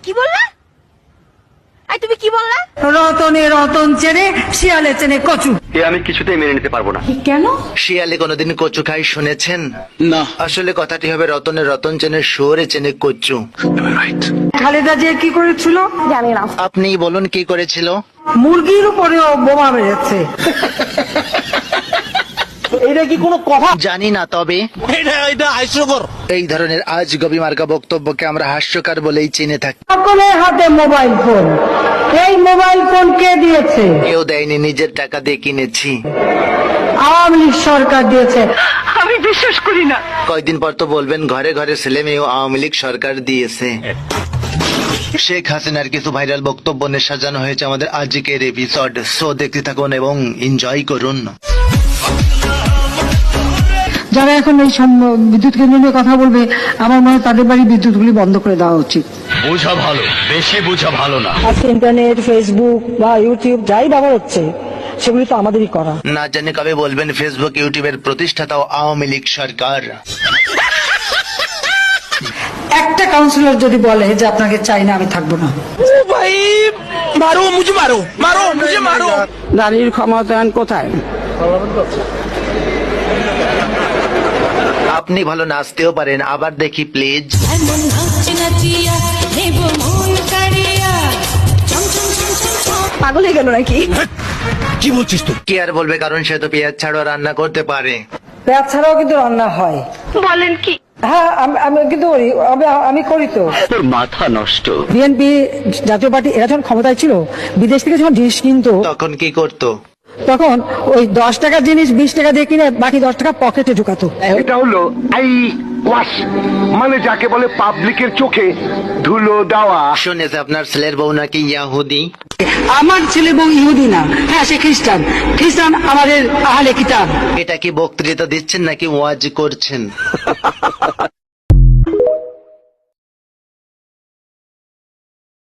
কি বললা? আই তুমি কি বললা? রতনে রতন চেনে, শিয়ালে চেনে কচু। এ আমি কিছুতেই মেনে নিতে পারবো না। কেন? শিয়ালে কোনোদিন কচু খাই শুনেছেন? না, আসলে কথাটি হবে রতনে রতন চেনে, শুয়োরে চেনে কচু। খালেদা জিয়া কি করেছিল? জানি না। আপনি বলুন কি করেছিল? মুরগির উপরেও বোমা মেরেছে। এটা কি কোনো কথা? জানি না, তবে এটা হাস্যকর। এই ধরনের আজগবি মার্কা বক্তব্যকে আমরা হাস্যকর বলেই চিনে থাকি। সকলের হাতে মোবাইল ফোন। এই মোবাইল ফোন কে দিয়েছে? কেউ দেয়নি, নিজের টাকা দিয়ে কিনেছি। আওয়ামী লীগ সরকার দিয়েছে। কয়েকদিন পর তো বলবেন ঘরে ঘরে ছেলে মেয়েও আওয়ামী লীগ সরকার দিয়েছে। শেখ হাসিনার কিছু ভাইরাল বক্তব্য নিয়ে সাজানো হয়েছে আমাদের আজকের এপিসোড। সো দেখতে থাকুন এবং এনজয় করুন। যারা এখন এই বিদ্যুৎ কেন্দ্র নিয়ে কথা বলবে, আমার মনে হয় তাদের বাড়ি বিদ্যুৎগুলি বন্ধ করে দেওয়া উচিত। বোঝা ভালো, বেশি বোঝা ভালো না। আজকে ইন্টারনেট, ফেসবুক বা ইউটিউব যাই ব্যবহার হচ্ছে সেগুলি তো আমাদেরই করা। না জানি কবে বলবেন ফেসবুক ইউটিউবের প্রতিষ্ঠাতাও আওয়ামী লীগ সরকার। একটা কাউন্সিলর যদি বলে যে আপনাকে চাই না, আমি থাকবো না। ভাই মারো, মুঝে মারো, মারো, মুঝে মারো। নারীর ক্ষমতায়ন কোথায়? আপনি ভালো নাচতেও পারেন, আবার দেখি প্লিজ। এমন নাচ নাচিয়া নেব মন কাড়িয়া চম চম চম চম চম। পাগল হয়ে গেল নাকি? কি বলছিস তুই? কি আর বলবে, কারণ সে তো পেঁয়াজ ছাড়াও রান্না করতে পারে। পেঁয়াজ ছাড়াও কিন্তু রান্না হয়। বলেন কি? হ্যাঁ, আমি কিন্তু করি। আমি করি তো। তোর মাথা নষ্ট। বিএনপি জাতীয় পার্টি এরা যখন ক্ষমতায় ছিল, বিদেশ থেকে যখন জিনিস কিনতো তখন কি করতো? তখন ওই 10 টাকার জিনিস 20 টাকা দিয়ে কিনে বাকি 10 টাকা পকেটে ঢুকাতো। এটা হলো আই ওয়াশ, মানে যাকে বলে পাবলিকের চোখে ধুলো দেওয়া। শুনেছে আপনার ছেলের বউ নাকি ইয়াহুদি। আমার ছেলে বউ ইহুদি না, হ্যাঁ সে খ্রিস্টান। খ্রিস্টান আমাদের আহলে কিতাব। এটা কি বক্তৃতা দিচ্ছেন নাকি ওয়াজ করছেন?